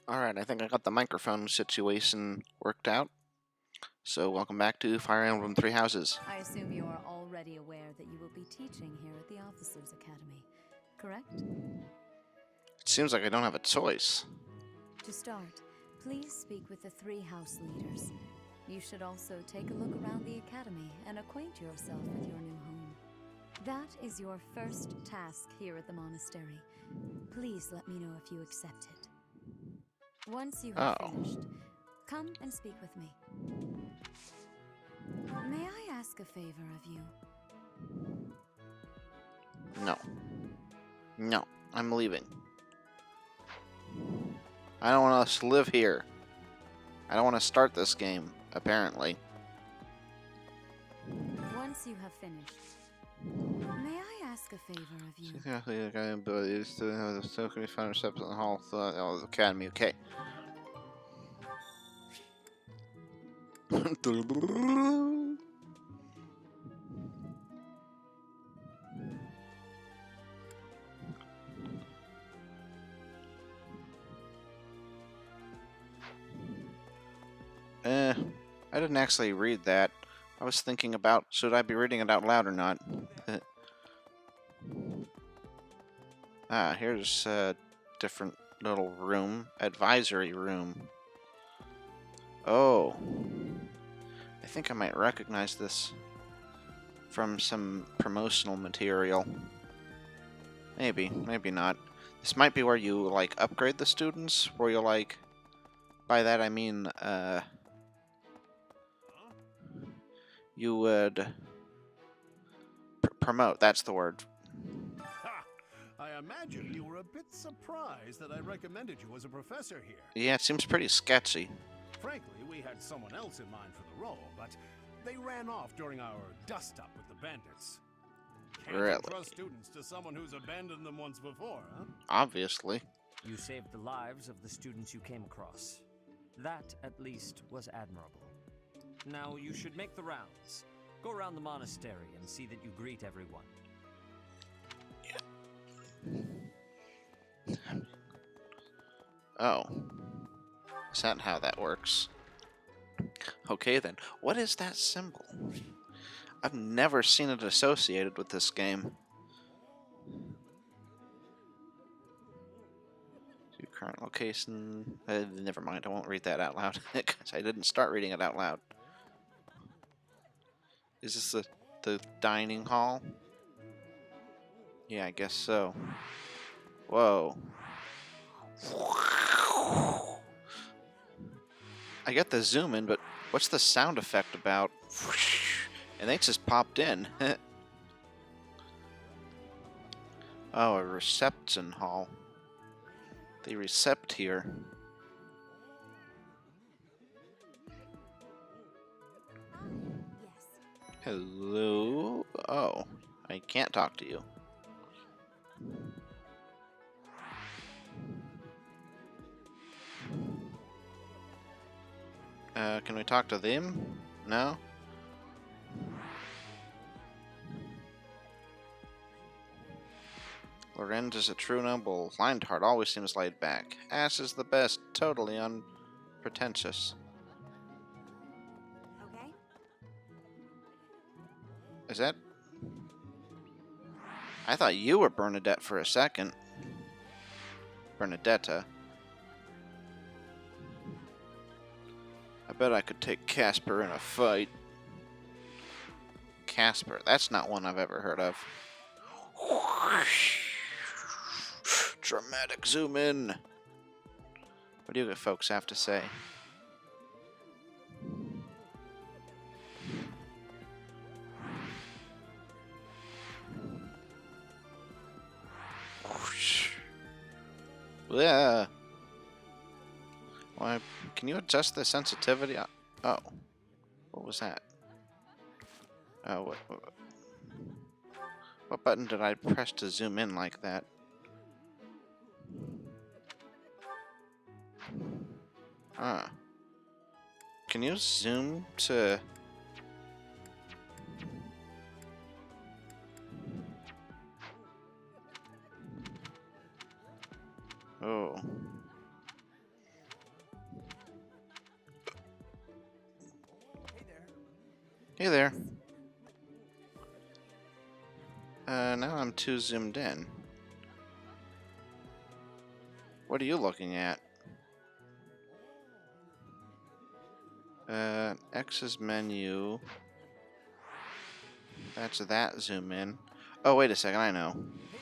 Alright, I think I got the microphone situation worked out. So, welcome back to Fire Emblem Three Houses. I assume you are already aware that you will be teaching here at the Officers Academy, correct? It seems like I don't have a choice. To start, please speak with the three house leaders. You should also take a look around the academy and acquaint yourself with your new home. That is your first task here at the monastery. Please let me know if you accept it. Once you have finished, come and speak with me. May I ask a favor of you? No. No, I'm leaving. I don't want us to live here. I don't want to start this game, apparently. Once you have finished, may I ask a favor of you? Still can be found steps in the hall of the academy. Okay. I didn't actually read that. I was thinking about, should I be reading it out loud or not? Here's a different little room. Advisory room. Oh. I think I might recognize this from some promotional material. Maybe, maybe not. This might be where you, like, upgrade the students, where you, like, by that I mean, you would promote, that's the word. Ha! I imagine you were a bit surprised that I recommended you as a professor here. Yeah, it seems pretty sketchy. Frankly, we had someone else in mind for the role, but they ran off during our dust-up with the bandits. Can't Really? entrust students to someone who's abandoned them once before, huh? Obviously. You saved the lives of the students you came across. That, at least, was admirable. Now you should make the rounds. Go around the monastery and see that you greet everyone. Oh. Is that how that works? Okay then. What is that symbol? I've never seen it associated with this game. Your current location... never mind, I won't read that out loud, because I didn't start reading it out loud. Is this the dining hall? Yeah, I guess so. Whoa. I get the zoom in, but what's the sound effect about? And they just popped in. Oh, a reception hall. They recept here. Yes. Hello? Oh, I can't talk to you. Can we talk to them? No? Lorenz is a true noble. Lionheart always seems laid back. Ash is the best, totally unpretentious. Okay. Is that... I thought you were Bernadette for a second. Bernadetta. I bet I could take Casper in a fight. Casper, that's not one I've ever heard of. Dramatic zoom in. What do you folks have to say? Yeah. Why? Can you adjust the sensitivity? Oh, what was that? Oh, what button did I press to zoom in like that? Ah. Can you zoom to... Oh. Hey there. Now I'm too zoomed in. What are you looking at? X's menu. That's that zoom in. Oh, wait a second, I know. Hey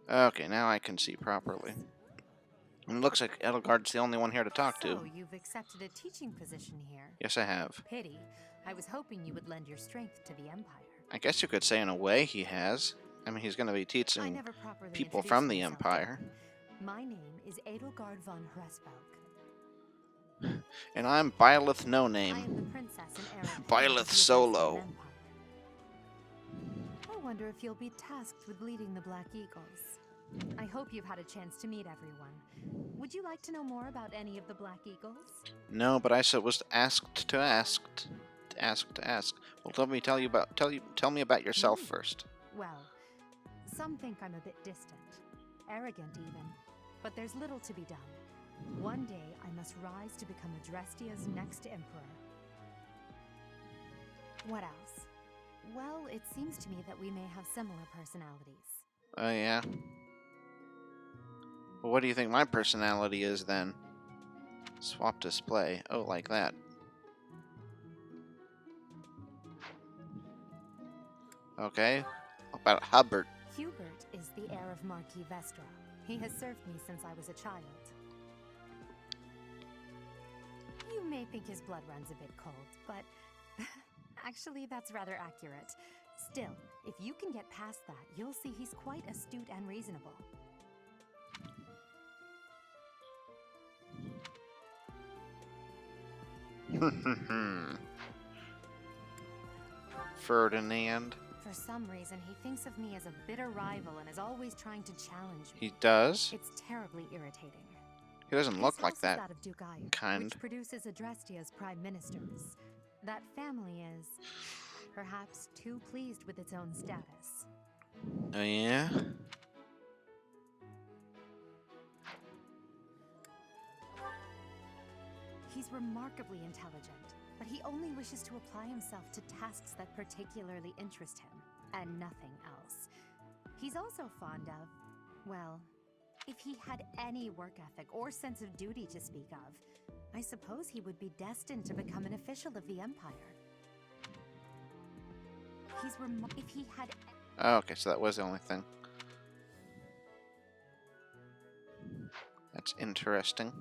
there. Okay, now I can see properly. And it looks like Edelgard's the only one here to talk to. So, you've accepted a teaching position here. Yes, I have. Pity. I was hoping you would lend your strength to the Empire. I guess you could say in a way he has. I mean, he's going to be I teaching never properly people introduced from the myself, Empire. did I? My name is Edelgard von Hresbalk. And I'm Byleth No I am the Name. princess and heir of Byleth the Solo. Empire. I wonder if you'll be tasked with leading the Black Eagles. I hope you've had a chance to meet everyone. Would you like to know more about any of the Black Eagles? No, but I was asked to ask. Well, tell me about yourself Me? first. Well, some think I'm a bit distant, arrogant even, but there's little to be done. One day I must rise to become Adrestia's next emperor. What else? Well, it seems to me that we may have similar personalities. Oh, yeah? Well, what do you think my personality is, then? Swap display. Oh, like that. Okay. What about Hubbard? Hubert is the heir of Marquis Vestra. He has served me since I was a child. You may think his blood runs a bit cold, but actually that's rather accurate. Still, if you can get past that, you'll see he's quite astute and reasonable. Ferdinand. For some reason, he thinks of me as a bitter rival and is always trying to challenge me. He does? It's terribly irritating. He doesn't look His like house is that. of Duke Iron, kind. which produces Adrestia's prime ministers. That family is perhaps too pleased with its own status. Oh, yeah? He's remarkably intelligent, but he only wishes to apply himself to tasks that particularly interest him, and nothing else. He's also fond of, well, if he had any work ethic or sense of duty to speak of, I suppose he would be destined to become an official of the Empire. If he had... Oh, okay, so that was the only thing. That's interesting.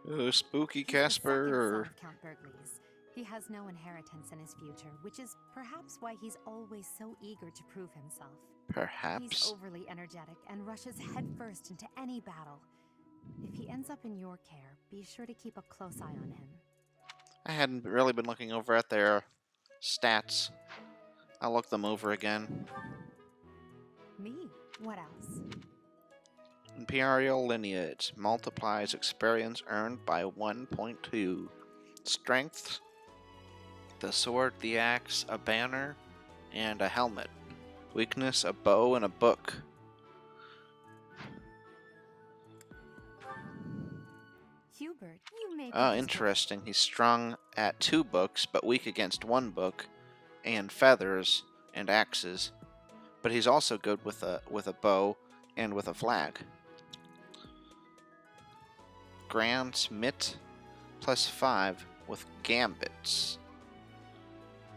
Oh, spooky He's the Casper. second son of Count Burgleys. He has no inheritance in his future, which is perhaps why he's always so eager to prove himself. He's Perhaps. overly energetic and rushes headfirst into any battle. If he ends up in your care, be sure to keep a close eye on him. I hadn't really been looking over at their stats. I'll look them over again. Me? What else? Imperial lineage multiplies experience earned by 1.2. Strength, the sword, the axe, a banner, and a helmet. Weakness, a bow and a book. Hubert, you may... Oh, interesting. He's strong at 2 books, but weak against 1 book, and feathers and axes. But he's also good with a bow and with a flag. Grand Smith +5 with gambits.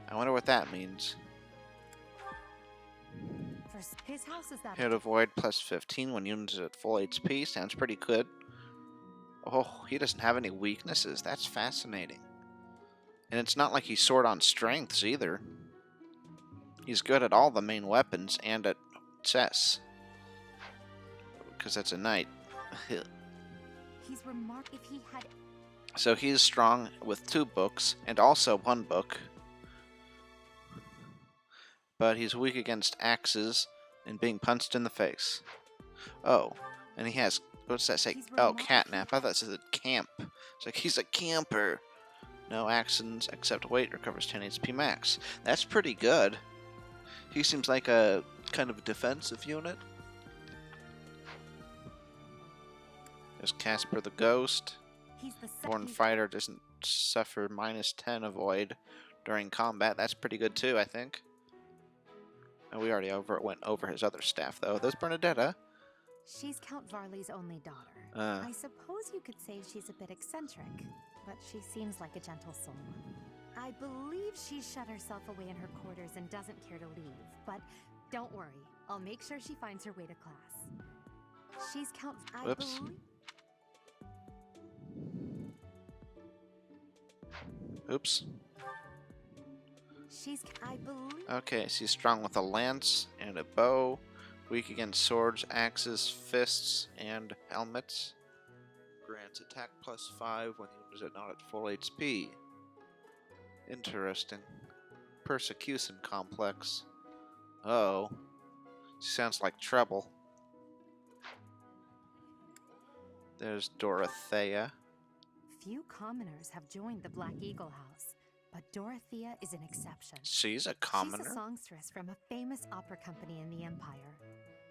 I wonder what that means. His house is that... Hit avoid +15 when units at full HP. Sounds pretty good. Oh, he doesn't have any weaknesses. That's fascinating. And it's not like he's short on strengths either. He's good at all the main weapons and at chess. Because that's a knight. He's if he had... So he's strong with 2 books and also 1 book. But he's weak against axes and being punched in the face. Oh, and he has... What's that say? Oh, catnap. I thought it said camp. It's like he's a camper. No actions except weight, recovers 10 HP max. That's pretty good. He seems like a kind of defensive unit. Is Casper the ghost? He's the Born he's- fighter doesn't suffer -10 avoid during combat. That's pretty good too, I think. And we already went over his other staff though. There's Bernadetta. She's Count Varley's only daughter. I suppose you could say she's a bit eccentric, but she seems like a gentle soul. I believe she's shut herself away in her quarters and doesn't care to leave, but don't worry. I'll make sure she finds her way to class. She's Count... Whoops. Oops. I believe... Okay, she's strong with a lance and a bow. Weak against swords, axes, fists, and helmets. Grants attack +5 when the unit is not at full HP. Interesting. Persecution complex. Oh. She sounds like trouble. There's Dorothea. Few commoners have joined the Black Eagle House, but Dorothea is an exception. She's a She's commoner. a songstress from a famous opera company in the Empire.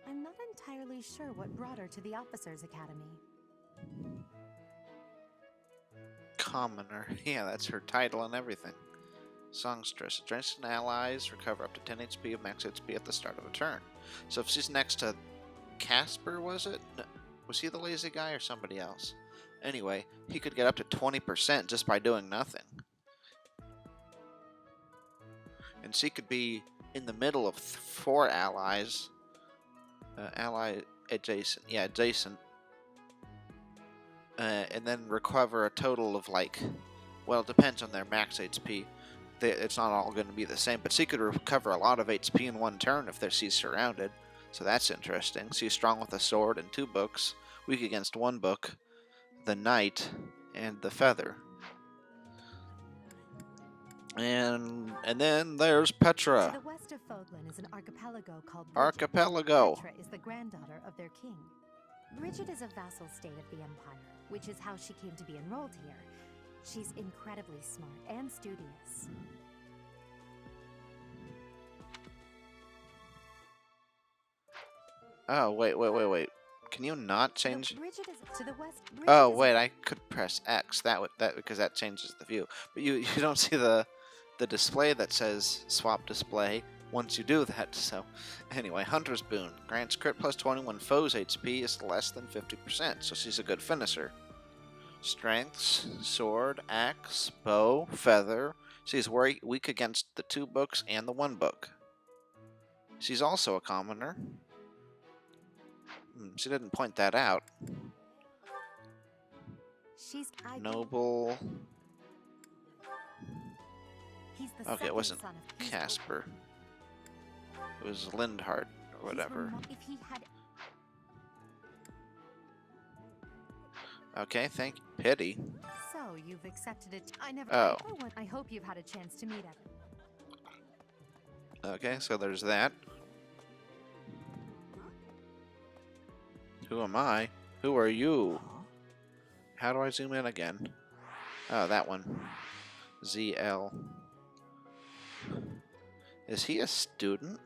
I'm not entirely sure what brought her to the Officers' Academy. Commoner. Yeah, that's her title and everything. Songstress. Adjacent allies recover up to 10 HP of max HP at the start of a turn. So if she's next to Casper, was it? No, was he the lazy guy or somebody else? Anyway, he could get up to 20% just by doing nothing. And she could be in the middle of 4 allies. Ally adjacent. Yeah, adjacent. And then recover a total of like... Well, it depends on their max HP. It's not all going to be the same, but she could recover a lot of HP in one turn if she's surrounded. So that's interesting. She's strong with a sword and 2 books. Weak against 1 book. The Knight and the Feather. And then there's Petra. To the west of Fogland is an archipelago called Bridget. Archipelago. Petra is the granddaughter of their king. Bridget is a vassal state of the Empire, which is how she came to be enrolled here. She's incredibly smart and studious. Oh, wait. Can you not change? Bridget is to the west. Oh, wait, I could press X. That because that changes the view. But you don't see the display that says swap display once you do that. So anyway, Hunter's Boon grants crit +20 when foe's HP is less than 50%. So she's a good finisher. Strengths: sword, axe, bow, feather. She's weak against the 2 books and the 1 book. She's also a commoner. She didn't point that out. She's Noble. He's the Okay, it second wasn't son of Peace Casper. It was Lindhart or whatever. If he had Okay, thank you. Pity. So you've accepted it. I never. Oh. I hope you've had a chance to meet Evan. Okay, so there's that. Who am I? Who are you? How do I zoom in again? Oh, that one. ZL. Is he a student?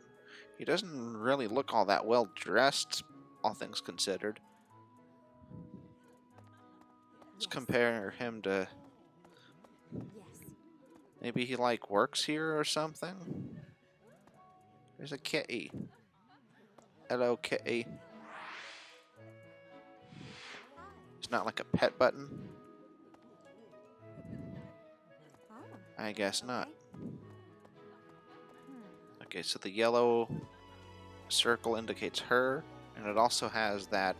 He doesn't really look all that well dressed, all things considered. Let's compare him to... Yes. Maybe he, like, works here or something? There's a kitty. Hello, kitty. It's not like a pet button? I guess not. Okay, so the yellow circle indicates her, and it also has that,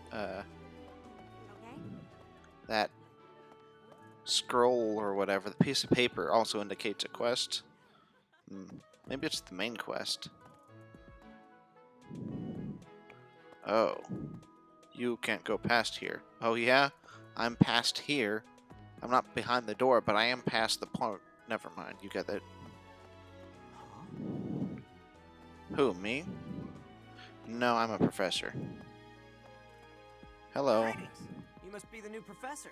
that scroll or whatever, the piece of paper also indicates a quest. Maybe it's the main quest. Oh. You can't go past here. Oh yeah? I'm past here. I'm not behind the door, but I am past the point. Never mind, you get it. Who, me? No, I'm a professor. Hello. Greetings. You must be the new professor.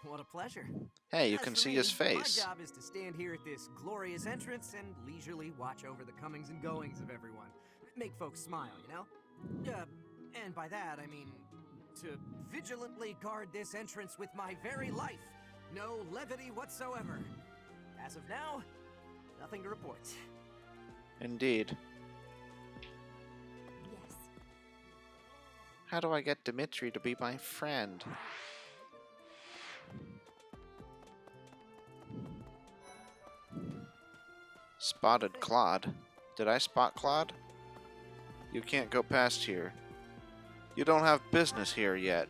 What a pleasure. Hey, you As can for see me, his face. My job is to stand here at this glorious entrance and leisurely watch over the comings and goings of everyone. Make folks smile, you know? And by that, I mean to vigilantly guard this entrance with my very life. No levity whatsoever. As of now, nothing to report. Indeed. Yes. How do I get Dimitri to be my friend? Spotted Claude. Did I spot Claude? You can't go past here. You don't have business here yet.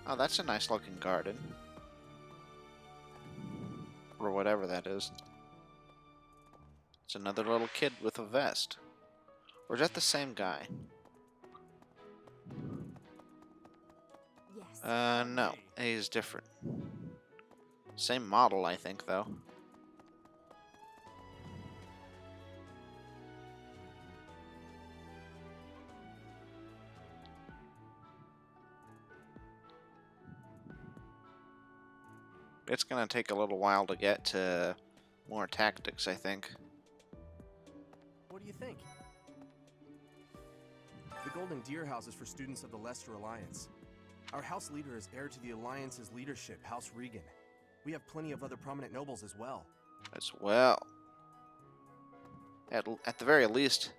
Oh, that's a nice looking garden. Or whatever that is. It's another little kid with a vest. Or is that the same guy? Yes. No. A is different. Same model, I think, though. It's gonna take a little while to get to more tactics, I think. What do you think? The Golden Deer House is for students of the Leicester Alliance. Our house leader is heir to the Alliance's leadership, House Regan. We have plenty of other prominent nobles as well. As well. At the very least,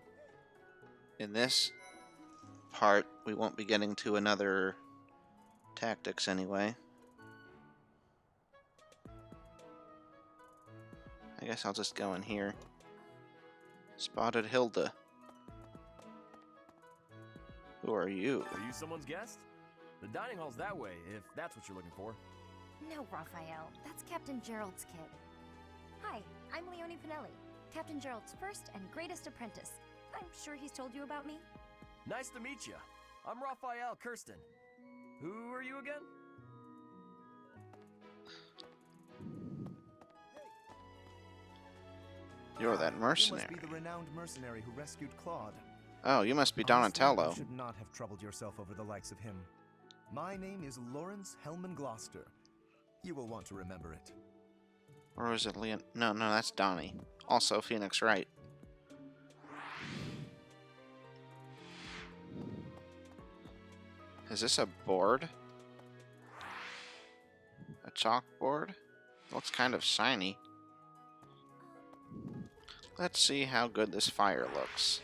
in this part, we won't be getting to another tactics anyway. I guess I'll just go in here. Spotted Hilda. Who are you? Are you someone's guest? The dining hall's that way, if that's what you're looking for. No, Raphael. That's Captain Gerald's kid. Hi, I'm Leonie Pinelli, Captain Gerald's first and greatest apprentice. I'm sure he's told you about me. Nice to meet you. I'm Raphael Kirsten. Who are you again? You're that mercenary. You must be the renowned mercenary who rescued Claude. Oh, you must be Honestly, Donatello. You should not have troubled yourself over the likes of him. My name is Lawrence Hellman Gloucester. You will want to remember it. Or is it Leon? No, that's Donnie. Also Phoenix Wright. Is this a board? A chalkboard? Looks kind of shiny. Let's see how good this fire looks.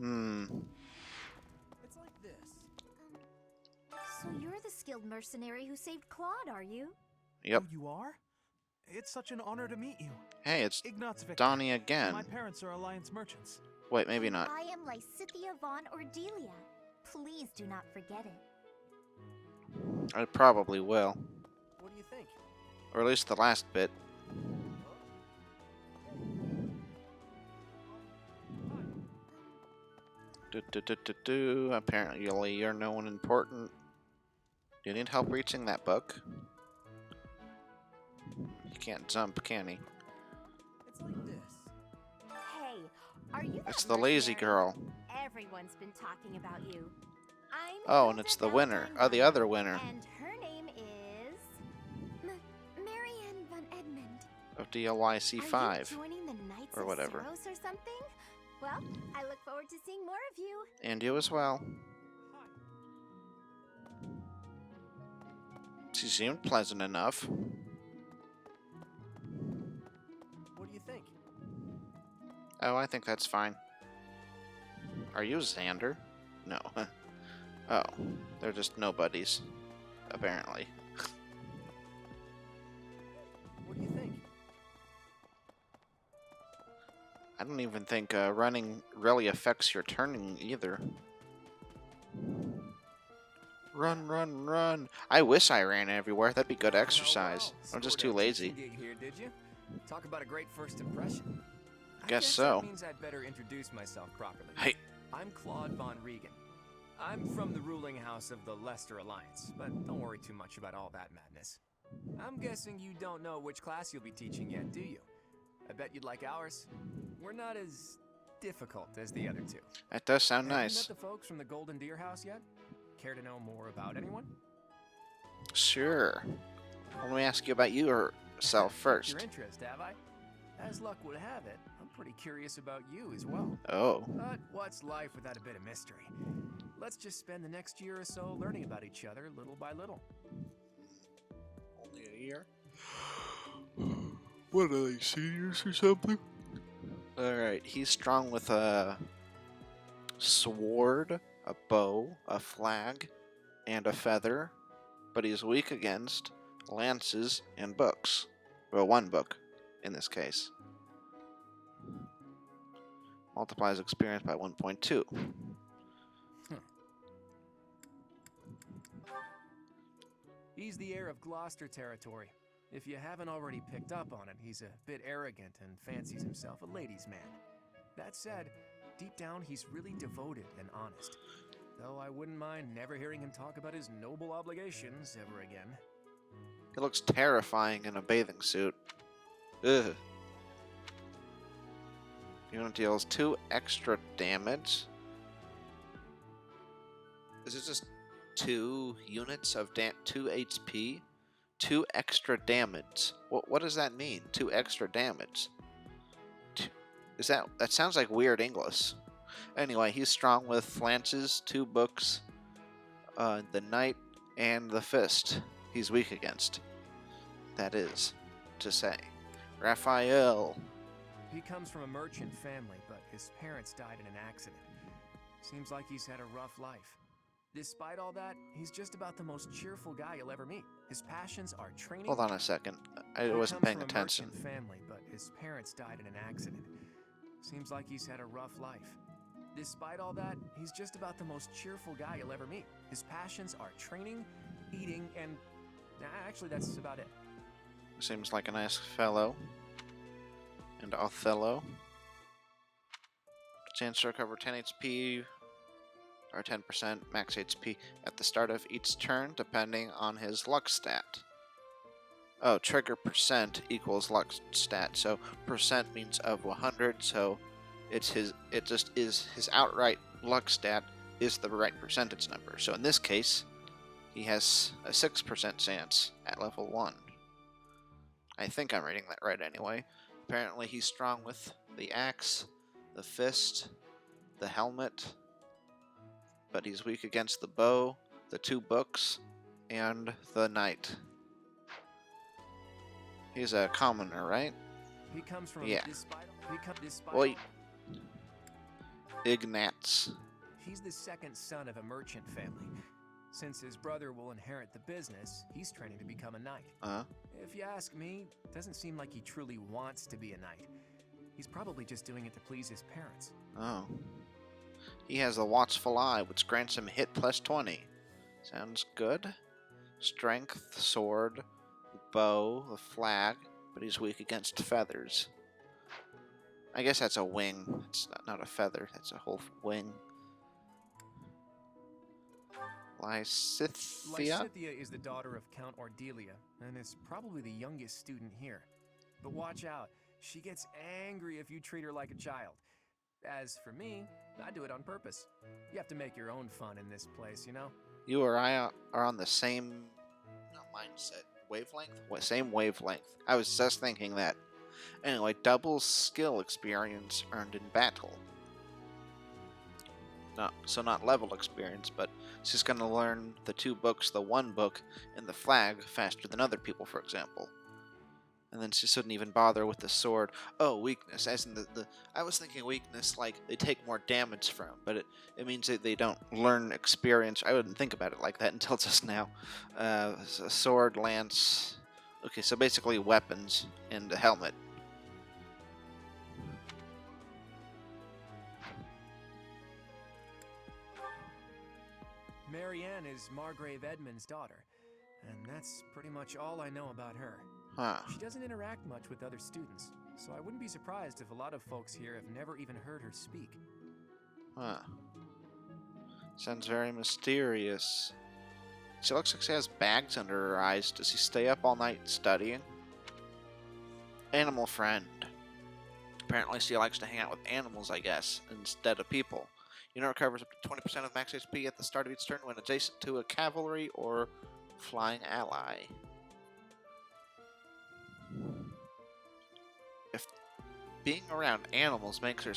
It's like this. So you're the skilled mercenary who saved Claude, are you? Yep. Oh, you are? It's such an honor to meet you. Hey, it's Ignatz Victor. Donnie again. My parents are Alliance merchants. Wait, maybe not. I am Lysithea von Ordelia. Please do not forget it. I probably will. What do you think? Or at least the last bit. Apparently you're no one important. Do you need help reaching that book? He can't jump, can he? It's like this. Hey, are you It's that the lazy mercenary? girl. Everyone's been talking about you. I'm Oh, and Hilda it's the Valentine winner. Oh, the other winner And her name is... Marianne von Edmund. of Are you DLYC5. joining the Knights or of whatever. Saros or something? Well, I look forward to seeing more of you. And you as well. She seemed pleasant enough. What do you think? Oh, I think that's fine. Are you Xander? No. Oh, they're just nobodies, apparently. What do you think? I don't even think running really affects your turning either. Run, run, run. I wish I ran everywhere. That'd be good exercise. I'm just too lazy. Gig here, did you? Talk about a great first impression. I Guess so. That means I'd better introduce myself properly. Hey. I'm Claude von Regan. I'm from the ruling house of the Leicester Alliance, but don't worry too much about all that madness. I'm guessing you don't know which class you'll be teaching yet, do you? I bet you'd like ours. We're not as difficult as the other two. That does sound Have nice. you met the folks from the Golden Deer House yet? Care to know more about anyone? Sure. Let me ask you about yourself first. Your interest, have I? As luck would have it, I'm pretty curious about you as well. Oh. But what's life without a bit of mystery? Let's just spend the next year or so learning about each other little by little. Only a year? What are they, seniors or something? Alright, he's strong with a sword, a bow, a flag, and a feather, but he's weak against lances and books. Well, one book, in this case. Multiplies experience by 1.2. He's the heir of Gloucester territory. If you haven't already picked up on it, he's a bit arrogant and fancies himself a ladies' man. That said, deep down he's really devoted and honest. Though I wouldn't mind never hearing him talk about his noble obligations ever again. He looks terrifying in a bathing suit. Ugh. Unit deals 2 extra damage. Is it just 2 units of 2 HP? 2 extra damage. What does that mean? 2 extra damage. Is that sounds like weird English. Anyway, he's strong with lances, 2 books, the knight, and the fist. He's weak against. That is to say. Raphael. He comes from a merchant family, but his parents died in an accident. Seems like he's had a rough life. Despite all that, he's just about the most cheerful guy you'll ever meet. His passions are training. Hold on a second. I wasn't paying attention. He comes from a merchant family, but his parents died in an accident. Seems like he's had a rough life. Despite all that, he's just about the most cheerful guy you'll ever meet. His passions are training, eating, and actually that's about it. Seems like a nice fellow. And Othello. Chance to recover 10 HP or 10% max HP at the start of each turn, depending on his luck stat. Oh, trigger percent equals luck stat. So percent means of 100. So it just is his outright luck stat is the right percentage number. So in this case, he has a 6% chance at level 1. I think I'm reading that right anyway. Apparently he's strong with the axe, the fist, the helmet, but he's weak against the bow, the 2 books, and the knight. He's a commoner, right? He comes from Well, Ignatz. He's the second son of a merchant family. Since his brother will inherit the business, he's training to become a knight. If you ask me, it doesn't seem like he truly wants to be a knight. He's probably just doing it to please his parents. Oh. He has the Watchful Eye, which grants him hit plus 20. Sounds good. Strength, sword, bow, the flag, but he's weak against feathers. I guess that's a wing. It's not a feather, that's a whole wing. Lysithea is the daughter of Count Ordelia, and is probably the youngest student here. But watch out, she gets angry if you treat her like a child. As for me, I do it on purpose. You have to make your own fun in this place, you know? You or I are on the same mindset. Wavelength? Same wavelength. I was just thinking that. Anyway, double skill experience earned in battle. Not level experience, but she's going to learn the 2 books, the 1 book, and the flag faster than other people, for example. And then she shouldn't even bother with the sword. Oh, weakness. As in I was thinking weakness like they take more damage from, but it means that they don't learn experience. I wouldn't think about it like that until just now. A sword, lance. Okay, so basically weapons and a helmet. Marianne is Margrave Edmund's daughter, and that's pretty much all I know about her. Huh. She doesn't interact much with other students, so I wouldn't be surprised if a lot of folks here have never even heard her speak. Huh. Sounds very mysterious. She looks like she has bags under her eyes. Does she stay up all night studying? Animal friend. Apparently she likes to hang out with animals, I guess, instead of people. Unit recovers up to 20% of max HP at the start of each turn when adjacent to a cavalry or flying ally. being around animals makes her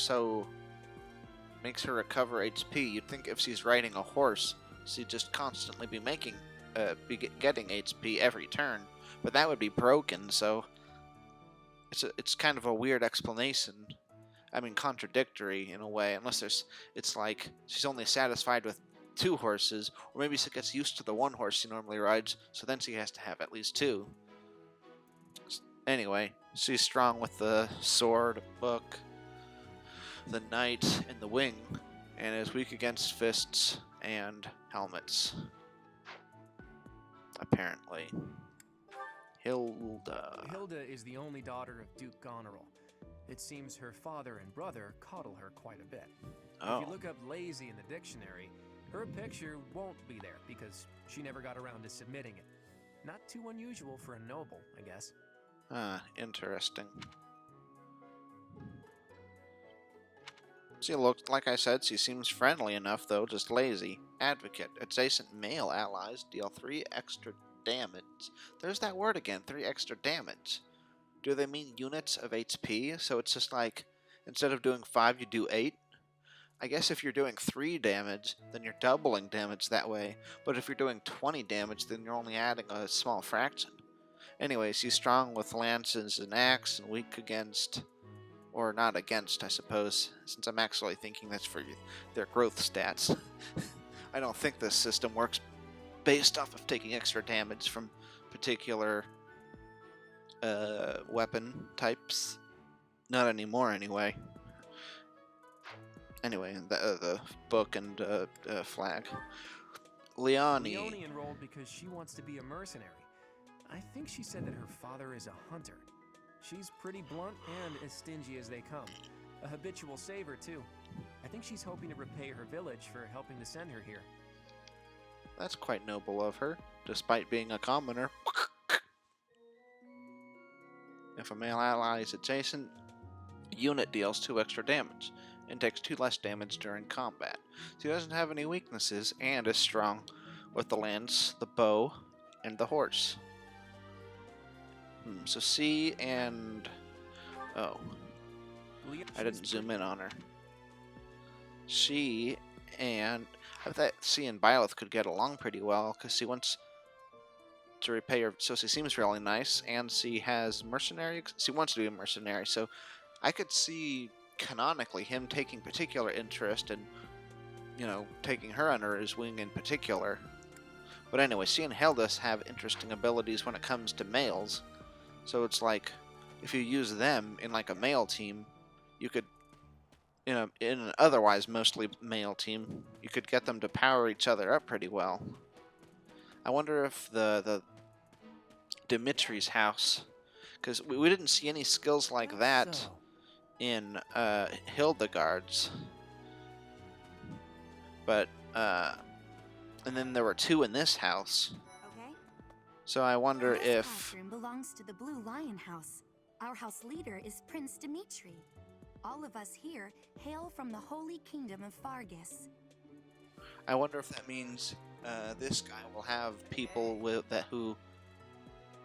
recover HP. You'd think if she's riding a horse, she'd just constantly be getting HP every turn, but that would be broken. So it's kind of a weird explanation. I mean, contradictory in a way, it's like she's only satisfied with 2 horses, or maybe she gets used to the 1 horse she normally rides, so then she has to have at least 2. Anyway, she's strong with the sword, book, the knight, and the wing, and is weak against fists and helmets. Apparently. Hilda. Hilda is the only daughter of Duke Goneril. It seems her father and brother coddle her quite a bit. Oh. If you look up lazy in the dictionary, her picture won't be there because she never got around to submitting it. Not too unusual for a noble, I guess. Interesting. She looks, like I said, she seems friendly enough, though, just lazy. Advocate. Adjacent male allies deal 3 extra damage. There's that word again, 3 extra damage. Do they mean units of HP? So it's just like, instead of doing 5, you do 8? I guess if you're doing 3 damage, then you're doubling damage that way. But if you're doing 20 damage, then you're only adding a small fraction. Anyways, she's strong with lances and axe, and weak against... Or not against, I suppose, since I'm actually thinking that's for their growth stats. I don't think this system works based off of taking extra damage from particular weapon types. Not anymore, anyway. Anyway, the book and flag. Leonie. Leonie enrolled because she wants to be a mercenary. I think she said that her father is a hunter. She's pretty blunt and as stingy as they come. A habitual saver, too. I think she's hoping to repay her village for helping to send her here. That's quite noble of her, despite being a commoner. If a male ally is adjacent, unit deals 2 extra damage, and takes 2 less damage during combat. She doesn't have any weaknesses, and is strong with the lance, the bow, and the horse. So C and... Oh. I didn't zoom in on her. She and... I thought C and Byleth could get along pretty well, because she wants to repay her... So she seems really nice, and she has mercenary... She wants to be a mercenary, so I could see, canonically, him taking particular interest in, taking her under his wing in particular. But anyway, she and Hilda have interesting abilities when it comes to males. So it's like, if you use them in like a male team, you could, in an otherwise mostly male team, you could get them to power each other up pretty well. I wonder if the Dimitri's house, because we didn't see any skills like that in Hildegard's. But, and then there were 2 in this house. So I wonder This if... classroom belongs to the Blue Lion House. Our house leader is Prince Dimitri. All of us here hail from the Holy Kingdom of Fargus. I wonder if that means this guy will have people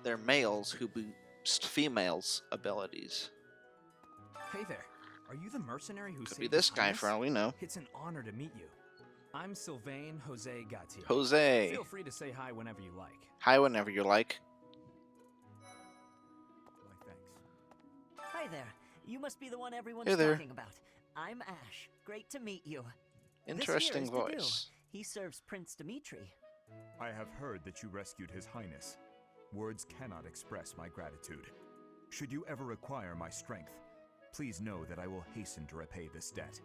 they're males who boost females' abilities. Hey there, are you the mercenary who Could be this guy for all we know. It's an honor to meet you. I'm Sylvain Jose Gatier. Jose. Feel free to say hi whenever you like. Hi whenever you like. Why, thanks. Hi there. You must be the one everyone's Hey there. talking about. I'm Ash. Great to meet you. Interesting this here is voice. Dadu. He serves Prince Dimitri. I have heard that you rescued His Highness. Words cannot express my gratitude. Should you ever require my strength, please know that I will hasten to repay this debt.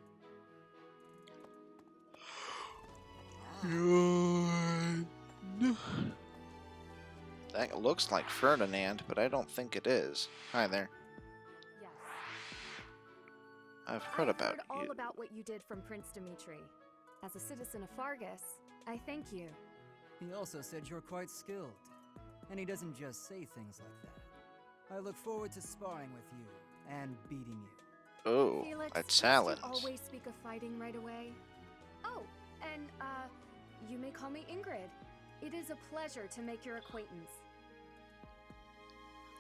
That looks like Ferdinand, but I don't think it is. Hi there. Yes. I've heard about all you. about what you did from Prince Dimitri. As a citizen of Fargus, I thank you. He also said you're quite skilled. And he doesn't just say things like that. I look forward to sparring with you and beating you. Oh, Felix, a must you challenge. always speak of fighting right away? Oh, and you may call me Ingrid. It is a pleasure to make your acquaintance.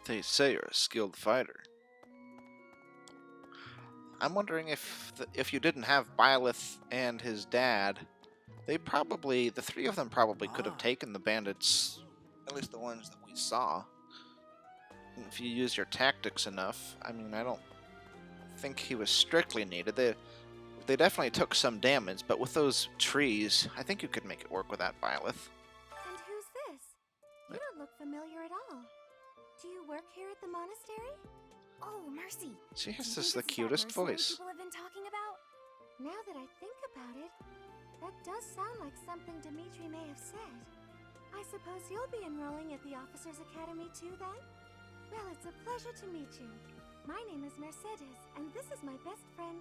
They say you're a skilled fighter. I'm wondering if you didn't have Byleth and his dad, the three of them probably could have taken the bandits, at least the ones that we saw. If you use your tactics enough. I mean, I don't think he was strictly needed. They definitely took some damage, but with those trees, I think you could make it work without Byleth. And who's this? You don't look familiar at all. Do you work here at the monastery? Oh, Mercy! She has Do you think the this is that cutest mercenary voice. people have been talking about? Now that I think about it, that does sound like something Dimitri may have said. I suppose you'll be enrolling at the Officers Academy too, then? Well, it's a pleasure to meet you. My name is Mercedes, and this is my best friend.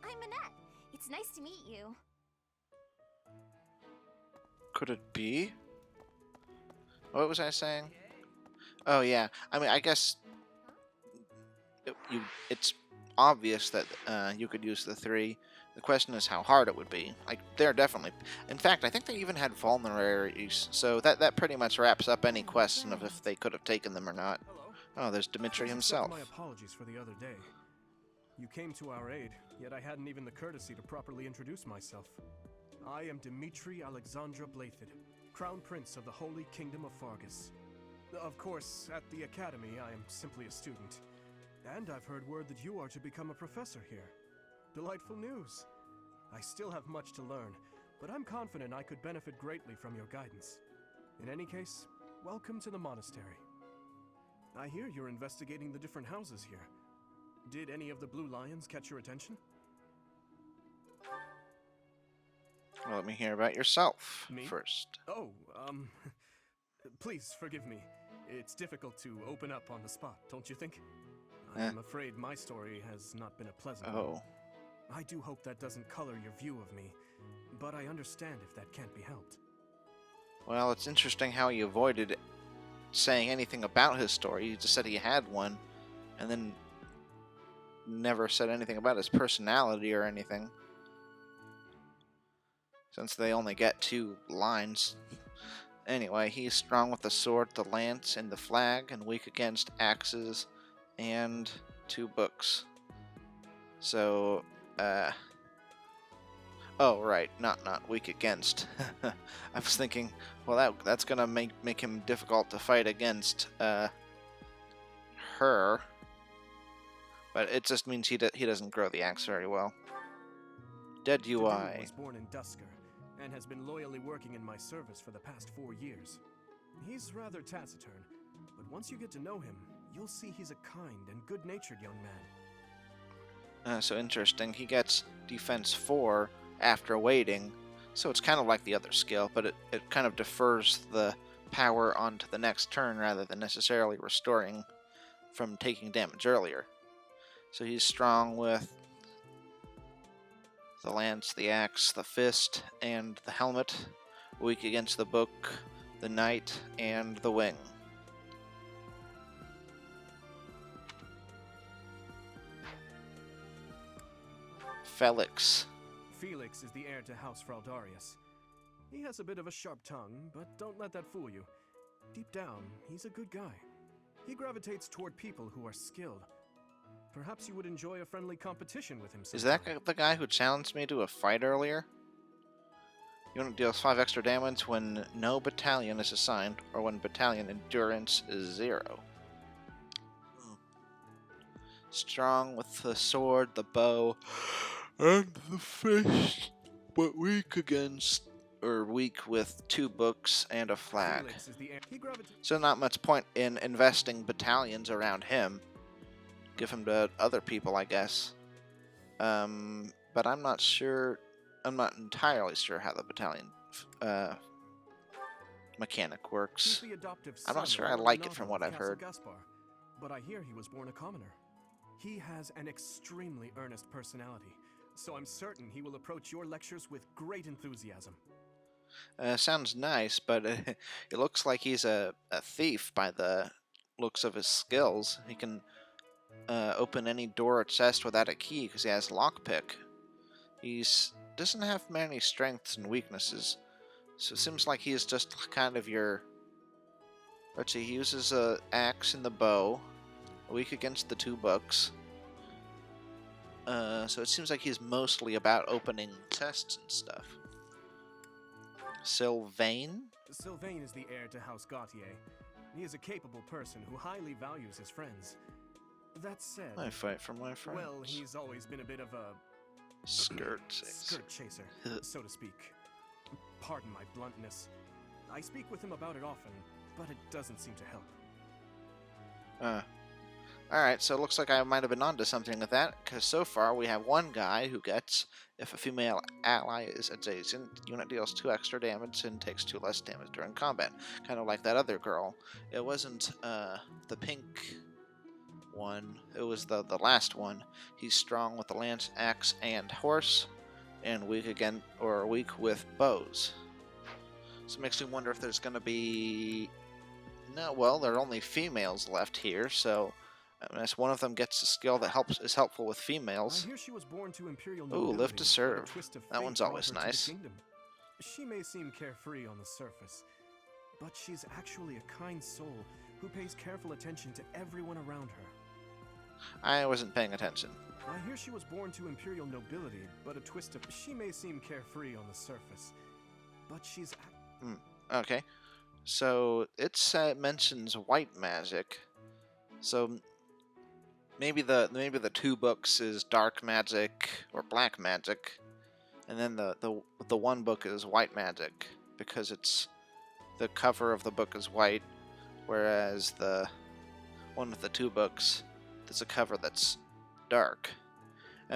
I'm Annette. It's nice to meet you. Could it be? What was I saying? Oh yeah. I mean, I guess it's obvious that you could use the three. The question is how hard it would be. Like, they're definitely... In fact, I think they even had vulneraries, so that pretty much wraps up any question of if they could have taken them or not. Oh, there's Dimitri Please himself. accept my apologies for the other day. You came to our aid, yet I hadn't even the courtesy to properly introduce myself. I am Dimitri Alexandra Blathid, Crown Prince of the Holy Kingdom of Fargus. Of course, at the Academy, I am simply a student. And I've heard word that you are to become a professor here. Delightful news. I still have much to learn, but I'm confident I could benefit greatly from your guidance. In any case, welcome to the monastery. I hear you're investigating the different houses here. Did any of the Blue Lions catch your attention? Well, let me hear about yourself Me? first. Oh, please forgive me. It's difficult to open up on the spot, don't you think? I'm afraid my story has not been a pleasant one. I do hope that doesn't color your view of me, but I understand if that can't be helped. Well, it's interesting how he avoided saying anything about his story. He just said he had one, and then never said anything about his personality or anything. Since they only get 2 lines. Anyway, he's strong with the sword, the lance, and the flag, and weak against axes and 2 books. So, oh, right, not weak against. I was thinking, well, that's gonna make him difficult to fight against, her. But it just means he doesn't grow the axe very well. Dead UI. Was born in Dusker, and has been loyally working in my service for the past 4 years. He's rather taciturn, but once you get to know him, you'll see he's a kind and good-natured young man. So interesting. He gets defense 4 after waiting, so it's kind of like the other skill, but it kind of defers the power onto the next turn rather than necessarily restoring from taking damage earlier. So he's strong with the lance, the axe, the fist, and the helmet. Weak against the book, the knight, and the wing. Felix. Felix is the heir to House Fraldarius. He has a bit of a sharp tongue, but don't let that fool you. Deep down, he's a good guy. He gravitates toward people who are skilled. Perhaps you would enjoy a friendly competition with him sometime. Is that the guy who challenged me to a fight earlier? Unit deals 5 extra damage when no battalion is assigned, or when battalion endurance is 0. Strong with the sword, the bow, and the fist, but weak with 2 books and a flag. So not much point in investing battalions around him. Give him to other people, I guess. But I'm not entirely sure how the battalion mechanic works. I'm not sure I like it from what I've heard. Gaspar, but I hear he was born a commoner. He has an extremely earnest personality, so I'm certain he will approach your lectures with great enthusiasm. Sounds nice, but it looks like he's a thief by the looks of his skills. He can open any door or chest without a key because he has lockpick. He doesn't have many strengths and weaknesses, so it seems like he's just kind of your... Let's see, he uses an axe and the bow, weak against the 2 books. So it seems like he's mostly about opening chests and stuff. Sylvain? Sylvain is the heir to House Gautier. He is a capable person who highly values his friends. That said... I fight for my friends. Well, he's always been a bit of a... Skirt chaser, so to speak. Pardon my bluntness. I speak with him about it often, but it doesn't seem to help. Alright, so it looks like I might have been onto something with that, because so far we have one guy who gets, if a female ally is adjacent, unit deals 2 extra damage and takes 2 less damage during combat. Kind of like that other girl. It wasn't the pink one, it was the last one. He's strong with the lance, axe, and horse, and weak again, or weak with bows. So it makes me wonder if there's going to be... No, well, there are only females left here, so... Unless one of them gets a skill that is helpful with females. I hear she was born to imperial Ooh, nobility, live to serve. but a twist of That fate one's always brought her to nice. the kingdom. She may seem carefree on the surface, but she's actually a kind soul who pays careful attention to everyone around her. I wasn't paying attention. I hear she was born to imperial nobility, but a twist of... She may seem carefree on the surface, but she's... Okay. So, it mentions white magic. So... Maybe the 2 books is dark magic or black magic, and then the 1 book is white magic because it's the cover of the book is white, whereas the one with the 2 books, there's a cover that's dark.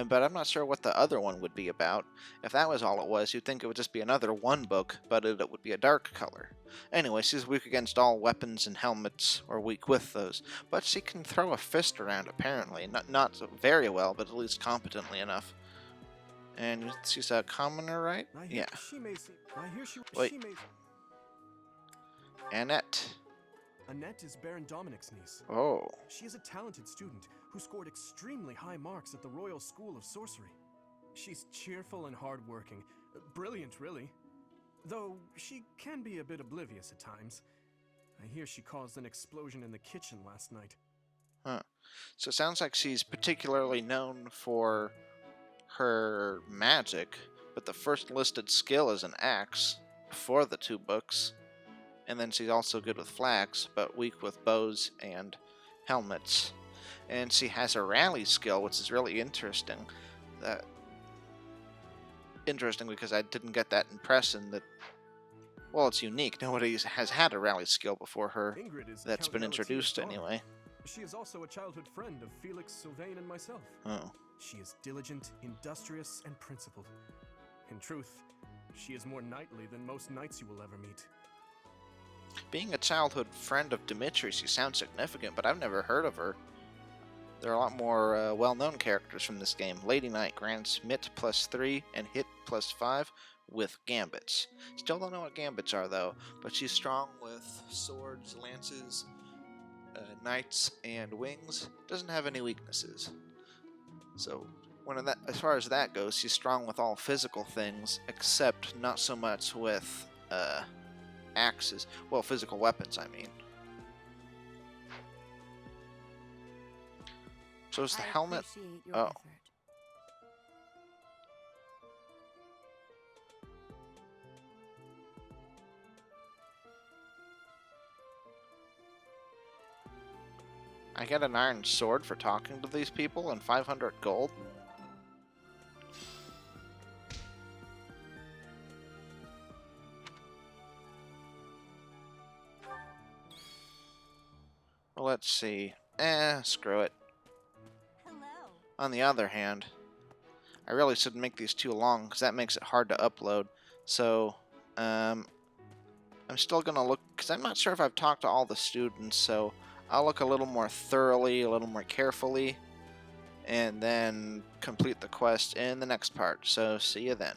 But I'm not sure what the other one would be about. If that was all it was, you'd think it would just be another 1 book, but it would be a dark color. Anyway, she's weak against all weapons and helmets, or weak with those. But she can throw a fist around, apparently. Not very well, but at least competently enough. And she's a commoner, right? Yeah. Wait. Annette. Annette is Baron Dominic's niece. Oh. She is a talented student who scored extremely high marks at the Royal School of Sorcery. She's cheerful and hardworking. Brilliant, really. Though she can be a bit oblivious at times. I hear she caused an explosion in the kitchen last night. Huh. So it sounds like she's particularly known for her magic, but the first listed skill is an axe for the 2 books. And then she's also good with flags, but weak with bows and helmets. And she has a rally skill, which is really interesting. Interesting because I didn't get that impression that... Well, it's unique. Nobody has had a rally skill before her that's been introduced anyway. She is also a childhood friend of Felix, Sylvain, and myself. Oh. She is diligent, industrious, and principled. In truth, she is more knightly than most knights you will ever meet. Being a childhood friend of Dimitri, she sounds significant, but I've never heard of her. There are a lot more well-known characters from this game. Lady Knight grants Mit +3 and Hit +5 with gambits. Still don't know what gambits are, though, but she's strong with swords, lances, knights, and wings. Doesn't have any weaknesses. So, as far as that goes, she's strong with all physical things, except not so much with axes. Well, physical weapons, I mean. So is the helmet... Oh. Effort. I get an iron sword for talking to these people and 500 gold? Well, let's see. Screw it. On the other hand, I really shouldn't make these too long, because that makes it hard to upload. So, I'm still going to look, because I'm not sure if I've talked to all the students, so I'll look a little more thoroughly, a little more carefully, and then complete the quest in the next part. So, see you then.